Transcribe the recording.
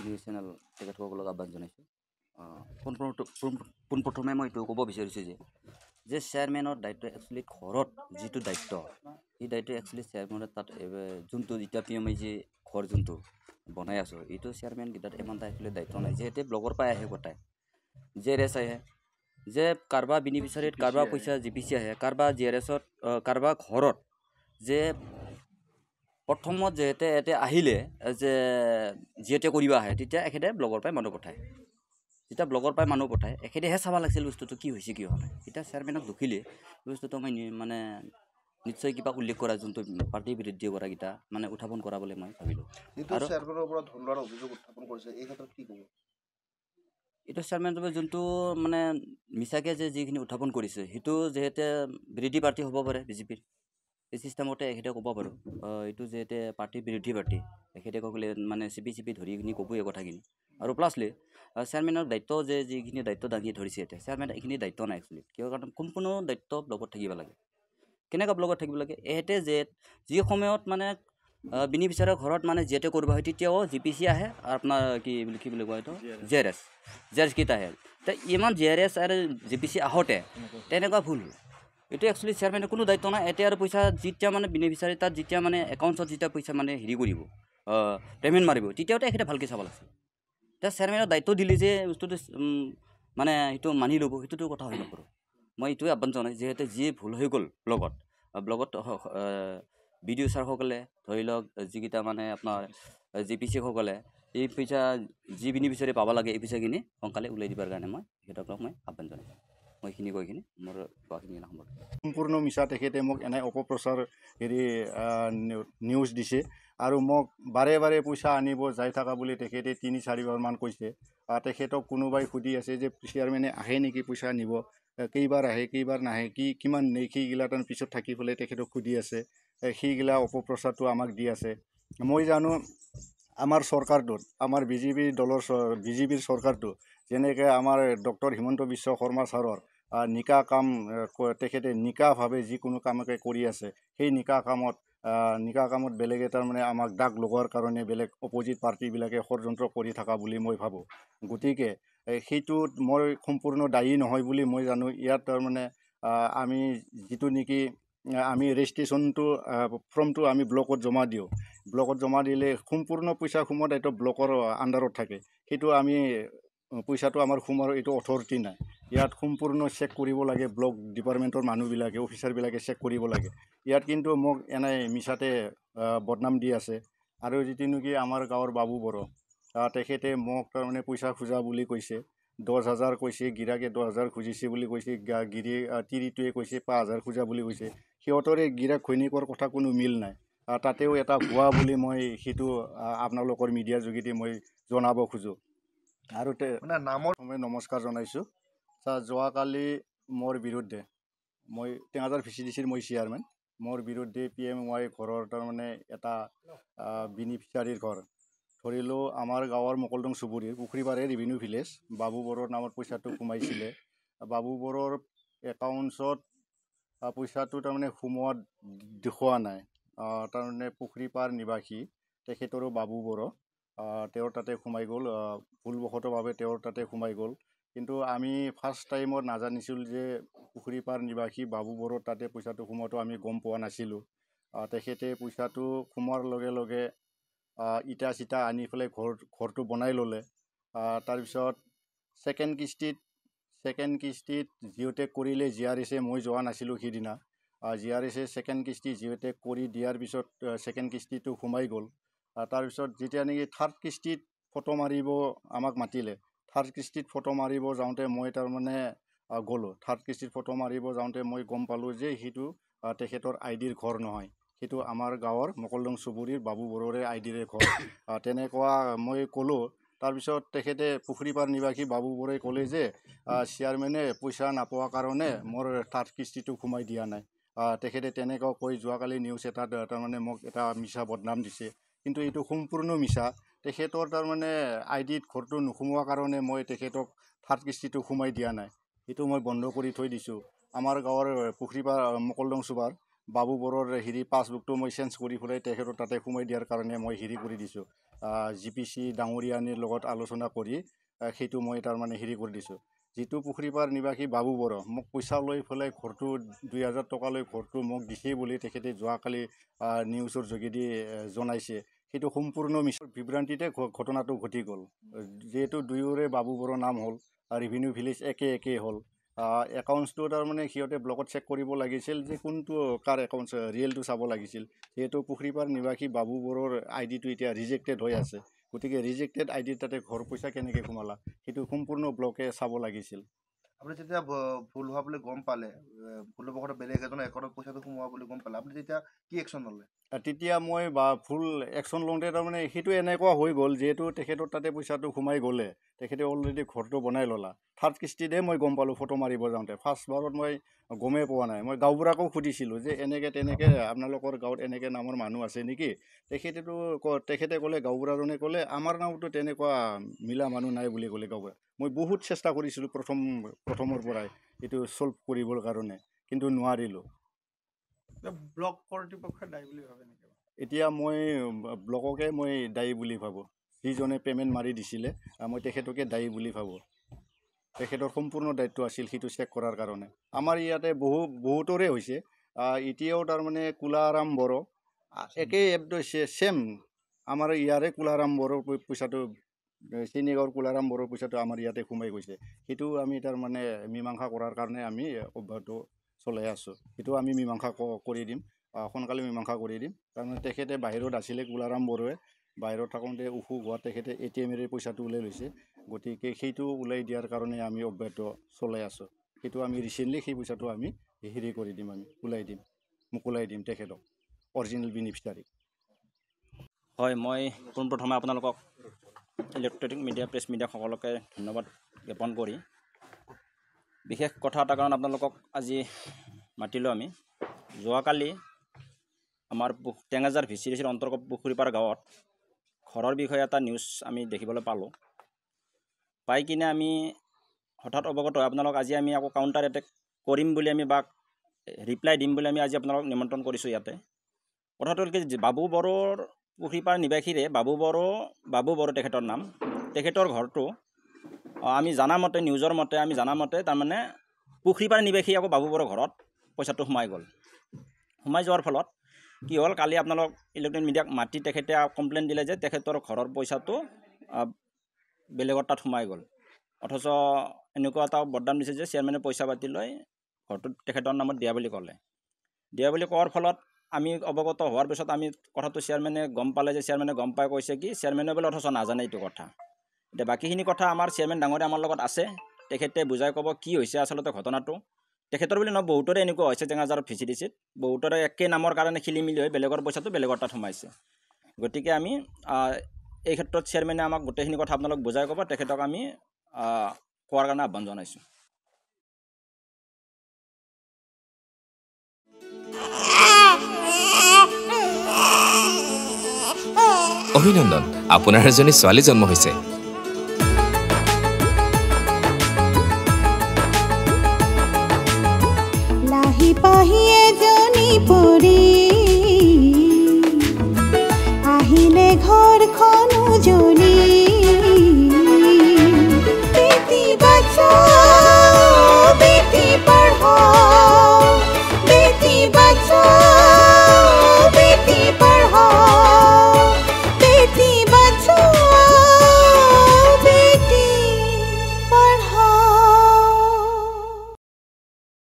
News channel তেখেতসকলক আহ্বান জনাইছোঁ। পোনপ্ৰথমে মই এইটো ক'ব বিচাৰিছোঁ যে চেয়াৰমেনৰ দায়িত্ব একচুৱেলি ঘৰত যিটো দায়িত্ব সেই দায়িত্ব একচুৱেলি চেয়াৰমেনৰ তাত যোনটো এতিয়া পি এম যে ঘৰ যোনটো বনাই আছোঁ এইটো চেয়াৰমেনকেইটাত ইমান এটা একচুৱেলি দায়িত্ব নাই। যিহেতু ব্লগৰ পৰাই আহে গোটাই JRS আহে যে কাৰোবাৰ বেনিফিচিয়াৰীত কাৰোবাৰ পইচা GPC আহে কাৰোবাৰ JRSত কাৰোবাৰ ঘৰত যে প্ৰথমত যিহেতু ইয়াতে আহিলে যে যিহেতু কৰিব আহে তেতিয়া এখেতে ব্লগৰ পৰাই মানুহ পঠায়। যেতিয়া ব্লগৰ পৰাই মানুহ পঠায় এখেতেহে চাব লাগিছিল বস্তুটো কি হৈছে কি হোৱা নাই। এতিয়া চেয়াৰমেনক দুখিলে বস্তুটো মই মানে নিশ্চয় কিবা উল্লেখ কৰা যোনটো পাৰ্টি বিৰোধী কৰাকেইটা মানে উত্থাপন কৰা বুলি মই ভাবিলোঁ। আৰু চেয়াৰমেনৰ ওপৰত ধন লোৱাৰ অভিযোগ উত্থাপন কৰিছে এই ক্ষেত্ৰত কি ক'ব? এইটো চেয়াৰমেনটোৱে যোনটো মানে মিছাকৈ যে যিখিনি উত্থাপন কৰিছে সেইটো যিহেতু বিৰোধী পাৰ্টি হ'ব পাৰে BJPৰ এই চিষ্টেমতে এখেতে ক'ব পাৰোঁ। এইটো যিহেতু পাৰ্টি বিৰোধী পাৰ্টি এখেতে ক'লে মানে চিপি ধৰি কিনি ক'বই এই কথাখিনি। আৰু প্লাছলি চেয়াৰমেনৰ দায়িত্ব যে যিখিনি দায়িত্ব দাঙি ধৰিছে এতিয়া চেয়াৰমেনৰ এইখিনি দায়িত্ব নাই একচুৱেলি কিয় কাৰণ সম্পূৰ্ণ দায়িত্ব ব্লগত থাকিব লাগে। কেনেকুৱা ব্লগত থাকিব লাগে এহেঁতে যে যি সময়ত মানে বেনিফিচিয়াৰৰ ঘৰত মানে যিহেতু কৰিব হয় তেতিয়াও GPC আহে আপোনাৰ কি বুলি কয় এইটো JRS কেইটা আহে তো ইমান JRS আৰু GPC আহোঁতে তেনেকুৱা ভুল হ'ল। এইটো একচুৱেলি চেয়াৰমেনৰ কোনো দায়িত্ব নাই। এতিয়া আৰু পইচা যেতিয়া মানে বেনিফিচিয়াৰী তাত যেতিয়া মানে একাউণ্টছত যেতিয়া পইচা মানে হেৰি কৰিব পে'মেণ্ট মাৰিব তেতিয়াওতো এখেতে ভালকৈ চাব লাগিছিল। এতিয়া চেয়াৰমেনৰ দায়িত্ব দিলে যে বস্তুটো মানে সেইটো মানি ল'ব সেইটোতো কথা হৈ নপৰোঁ। মই এইটোৱে আহ্বান জনাই যিহেতু যি ভুল হৈ গ'ল ব্লগত BDO ছাৰসকলে ধৰি লওক যিকেইটা মানে আপোনাৰ GPC সকলে এই পইচা যি বেনিফিচিয়াৰী পাব লাগে এই পইচাখিনি সোনকালে ওলাই দিবৰ কাৰণে মই সিহঁতক মই আহ্বান জনাইছোঁ। মই এইখিনি কৈ কিনি মোৰ কোৱাখিনি সম্পূৰ্ণ মিছা তেখেতে মোক এনে অপপ্ৰচাৰ নিউজ দিছে আৰু মোক বাৰে বাৰে পইচা আনিব যাই থকা বুলি তেখেতে 3-4 বাৰমান কৈছে। তেখেতক কোনোবাই সুধি আছে যে চেয়াৰমেনে আহে নেকি পইচা নিব কেইবাৰ আহে কেইবাৰ নাহে কিমান নেই সেইগিলা তাৰ পিছত থাকি পেলাই তেখেতক সুধি আছে। সেইগিলা অপপ্ৰচাৰটো আমাক দি আছে। মই জানো আমাৰ চৰকাৰটোত আমাৰ BJPৰ চৰকাৰটো যেনেকৈ আমাৰ ডক্টৰ হিমন্ত বিশ্ব শৰ্মা ছাৰৰ নিকা কাম তেখেতে নিকাভাৱে যিকোনো কামকে কৰি আছে সেই নিকা কামত বেলেগে তাৰমানে আমাক দাগ লগোৱাৰ কাৰণে বেলেগ অপজিট পাৰ্টিবিলাকে ষড়যন্ত্ৰ কৰি থকা বুলি মই ভাবোঁ। গতিকে সেইটোত মই সম্পূৰ্ণ দায়ী নহয় বুলি মই জানো। ইয়াত তাৰমানে আমি যিটো নেকি আমি ৰেজিষ্ট্ৰেশ্যনটো ফৰ্মটো আমি ব্লকত জমা দিওঁ। ব্লকত জমা দিলে সম্পূৰ্ণ পইচা সোমোৱা দায়িত্ব ব্লকৰ আণ্ডাৰত থাকে। সেইটো আমি পইচাটো আমাৰ সোমোৱাৰ এইটো অথৰিটি নাই। ইয়াত সম্পূৰ্ণ চেক কৰিব লাগে ব্লক ডিপাৰ্টমেণ্টৰ মানুহবিলাকে অফিচাৰবিলাকে চেক কৰিব লাগে। ইয়াত কিন্তু মোক এনেই মিছাতে বদনাম দি আছে। আৰু যিটো নেকি আমাৰ গাঁৱৰ বাবু বড়ো তেখেতে মোক তাৰমানে পইচা খোজা বুলি কৈছে 10,000 কৈছে গিৰাকে 10,000 খুজিছে বুলি কৈছে তিৰিটোৱে কৈছে 5,000 খোজা বুলি কৈছে। সিহঁতৰে গিৰাক ঘৈণীয়েকৰ কথা কোনো মিল নাই। তাতেও এটা ভুৱা বুলি মই সেইটো আপোনালোকৰ মিডিয়াৰ যোগেদি মই জনাব খোজোঁ। আৰু নামৰ মই নমস্কাৰ জনাইছোঁ। যোৱাকালি মোৰ বিৰুদ্ধে মই টেঙাজাৰ VCDCৰ মই চেয়াৰমেন মোৰ বিৰুদ্ধে PMY ঘৰৰ তাৰমানে এটা বেনিফিচিয়াৰীৰ ঘৰ ধৰিলোঁ আমাৰ গাঁৱৰ মকলদং চুবুৰীৰ পুখুৰীপাৰে ৰেভিনিউ ভিলেজ বাবু বড়োৰ নামত পইচাটো সোমাইছিলে। বাবু বড়োৰ একাউণ্টছত পইচাটো তাৰমানে সোমোৱা দেখুওৱা নাই। তাৰমানে পুখুৰীপাৰ নিবাসী তেখেতৰো বাবু বড়ো তেওঁৰ তাতে সোমাই গ'ল ভুলবশতভাৱে তেওঁৰ তাতে সোমাই গ'ল। কিন্তু আমি ফাৰ্ষ্ট টাইমত নাজানিছিলোঁ যে পুখুৰীপাৰ নিবাসী বাবু বড়োৰ তাতে পইচাটো সোমোৱাটো আমি গম পোৱা নাছিলোঁ। তেখেতে পইচাটো সোমোৱাৰ লগে লগে ইটা চিটা আনি পেলাই ঘৰটো বনাই ল'লে। তাৰপিছত ছেকেণ্ড কিস্তিত জিঅ'টেক কৰিলে JRS মই যোৱা নাছিলোঁ সিদিনা। JRS ছেকেণ্ড কিস্তি জিঅ'টেক কৰি দিয়াৰ পিছত ছেকেণ্ড কিস্তিটো সোমাই গ'ল। তাৰপিছত যেতিয়া নেকি থাৰ্ড কিস্তিত ফটো মাৰিব আমাক মাতিলে থাৰ্ড কিস্তিত ফটো মাৰিব যাওঁতে মই তাৰমানে গ'লোঁ। থাৰ্ড কিস্তিত ফটো মাৰিব যাওঁতে মই গম পালোঁ যে সেইটো তেখেতৰ আইডিৰ ঘৰ নহয়, সেইটো আমাৰ গাঁৱৰ মকলদং চুবুৰীৰ বাবু বড়োৰে আইডিৰে ঘৰ। তেনেকুৱা মই ক'লোঁ। তাৰপিছত তেখেতে পুখুৰীপাৰ নিবাসী বাবু বড়োই ক'লে যে চেয়াৰমেনে পইচা নাপোৱাৰ কাৰণে মোৰ থাৰ্ড কিস্তিটো সোমাই দিয়া নাই। তেখেতে তেনেকুৱা কৈ যোৱাকালি নিউজ এটাত তাৰমানে মোক এটা মিছা বদনাম দিছে। কিন্তু এইটো সম্পূৰ্ণ মিছা। তেখেতৰ তাৰমানে আইডিত ঘৰটো নোসোমোৱাৰ কাৰণে মই তেখেতক থাৰ্ড কিস্তিটো সোমাই দিয়া নাই। সেইটো মই বন্ধ কৰি থৈ দিছোঁ। আমাৰ গাঁৱৰ পুখুৰীপাৰ মকলদং চুবাৰ বাবু বড়োৰ পাছবুকটো মই চেঞ্জ কৰি পেলাই তেখেতৰ তাতে সোমাই দিয়াৰ কাৰণে মই কৰি দিছোঁ GPC ডাঙৰীয়ানীৰ লগত আলোচনা কৰি সেইটো মই তাৰমানে কৰি দিছোঁ যিটো পুখুৰীপাৰ নিবাসী বাবু বড়ো মোক পইচা লৈ পেলাই ঘৰটো 2000 টকা লৈ ঘৰটো মোক দিছে বুলি তেখেতে যোৱাকালি নিউজৰ যোগেদি জনাইছে সেইটো সম্পূৰ্ণ বিভ্ৰান্তিতে ঘটনাটো ঘটি গ'ল যিহেতু দুয়োৰে বাবু বড়ো নাম হ'ল ৰেভিনিউ ভিলেজ একে হ'ল একাউণ্টছটো তাৰমানে সিহঁতে ব্লকত চেক কৰিব লাগিছিল যে কোনটো কাৰ একাউণ্টছ ৰিয়েলটো চাব লাগিছিল যিহেতু পুখুৰীপাৰ নিবাসী বাবু বড়োৰ আইডিটো এতিয়া ৰিজেক্টেড হৈ আছে গতিকে ৰিজেক্টেড আইডি তাতে ঘৰ পইচা কেনেকৈ সোমালা সেইটো সম্পূৰ্ণ ব্লকে চাব লাগিছিল আপুনি যেতিয়া ভুল হোৱা বুলি গম পালে ভুলবশতঃ বেলেগ এজনৰ একাউণ্টত পইচাটো সোমোৱা বুলি গম পালে আপুনি তেতিয়া কি একশ্যন ল'লে তেতিয়া মই ফুল একশ্যন লওঁতে তাৰমানে সেইটো এনেকুৱা হৈ গ'ল যিহেতু তেখেতৰ তাতে পইচাটো সোমাই গ'লে তেখেতে অলৰেডি ঘৰটো বনাই ল'লা থাৰ্ড কিস্তিতে মই গম পালোঁ ফটো মাৰিব যাওঁতে ফাৰ্ষ্টবাৰত মই গমেই পোৱা নাই মই গাঁওবুঢ়াকো সুধিছিলোঁ যে এনেকৈ তেনেকৈ আপোনালোকৰ গাঁৱত এনেকৈ নামৰ মানুহ আছে নেকি তেখেতে ক'লে গাঁওবুঢ়াজনে ক'লে আমাৰ নামতো তেনেকুৱা মিলা মানুহ নাই বুলি ক'লে গাঁওবুঢ়া মই বহুত চেষ্টা কৰিছিলোঁ প্ৰথমৰ পৰাই এইটো ছল্ভ কৰিবৰ কাৰণে কিন্তু নোৱাৰিলোঁ ব্লক কৰ্তৃপক্ষই দায়ী বুলি ভাবে নেকি এতিয়া মই ব্লককে মই দায়ী বুলি ভাবোঁ যিজনে পে'মেণ্ট মাৰি দিছিলে মই তেখেতকে দায়ী বুলি ভাবোঁ তেখেতৰ সম্পূৰ্ণ দায়িত্ব আছিল সেইটো চেক কৰাৰ কাৰণে আমাৰ ইয়াতে বহুতৰে হৈছে এতিয়াও তাৰমানে কুলাৰাম বড়ো একেই ছেম আমাৰ ইয়াৰে কুলাৰাম বড়োৰ পইচাটো চিনিগাঁৱৰ কুলাৰাম বড়োৰ পইচাটো আমাৰ ইয়াতে সোমাই গৈছে সেইটো আমি তাৰমানে মীমাংসা কৰাৰ কাৰণে আমি অব্যাহত চলাই আছোঁ সেইটো আমি মীমাংসা কৰি দিম সোনকালে মীমাংসা কৰি দিম তাৰমানে তেখেতে বাহিৰত আছিলে কুলাৰাম বড়োৱে বাহিৰত থাকোঁতে অসুখ হোৱা তেখেতে ATM-ৰে পইচাটো ওলাই লৈছে গতিকে সেইটো ওলাই দিয়াৰ কাৰণে আমি অব্যাহত চলাই আছোঁ সেইটো আমি ৰিচেণ্টলি সেই পইচাটো আমি কৰি দিম আমি ওলাই দিম তেখেতক অৰিজিনেল বেনিফিচিয়াৰী হয় মই পোনপ্ৰথমে আপোনালোকক ইলেক্ট্ৰনিক মিডিয়া প্ৰেছ মিডিয়া সকলোকে ধন্যবাদ জ্ঞাপন কৰি বিশেষ কথা এটা কাৰণ আপোনালোকক আজি মাতিলোঁ আমি যোৱাকালি আমাৰ টেঙাজাৰ VCDCৰ অন্তৰ্গত পুখুৰীপাৰ গাঁৱত ঘৰৰ বিষয়ে এটা নিউজ আমি দেখিবলৈ পালোঁ পাই কিনে আমি হঠাৎ অৱগত হয় আপোনালোক আজি আমি আকৌ কাউণ্টাৰ এটেক কৰিম বুলি আমি বা ৰিপ্লাই দিম বুলি আমি আজি আপোনালোকক নিমন্ত্ৰণ কৰিছোঁ ইয়াতে কথাটো হ'ল কি বাবু বড়োৰ পুখুৰীপাৰ নিবাসীৰে বাবু বড়ো তেখেতৰ নাম তেখেতৰ ঘৰটো আমি জানামতে নিউজৰ মতে আমি জানামতে তাৰমানে পুখুৰীপাৰ নিবাসী আকৌ বাবু বড়োৰ ঘৰত পইচাটো সোমাই গ'ল সোমাই যোৱাৰ ফলত কি হ'ল কালি আপোনালোক ইলেক্ট্ৰনিক মিডিয়াক মাতি তেখেতে কমপ্লেইন দিলে যে তেখেতৰ ঘৰৰ পইচাটো বেলেগৰ তাত সোমাই গ'ল অথচ এনেকুৱা এটা বদনাম দিছে যে চেয়াৰমেনে পইচা পাতি লৈ ঘৰটো তেখেতৰ নামত দিয়া বুলি ক'লে দিয়া বুলি কোৱাৰ ফলত আমি অৱগত হোৱাৰ পিছত আমি কথাটো চেয়াৰমেনে গম পালে যে চেয়াৰমেনে গম পাই কৈছে কি চেয়াৰমেনে বোলে অথচ নাজানে এইটো কথা এতিয়া বাকীখিনি কথা আমাৰ চেয়াৰমেন ডাঙৰীয়া আমাৰ লগত আছে তেখেতে বুজাই ক'ব কি হৈছে আচলতে ঘটনাটো তেখেতৰ বুলি নহয় বহুতৰে এনেকুৱা হৈছে টেঙাজাৰ VCDCত বহুতৰে একে নামৰ কাৰণে খেলি মেলি হৈ বেলেগৰ পইচাটো বেলেগৰ তাত সোমাইছে গতিকে আমি এই ক্ষেত্ৰত চেয়াৰমেনে আমাক গোটেইখিনি কথা আপোনালোক বুজাই ক'ব তেখেতক আমি কোৱাৰ কাৰণে আহ্বান জনাইছোঁ অভিনন্দন আপোনাৰ এজনী ছোৱালী জন্ম হৈছে লাহি পাহি এজনী পৰি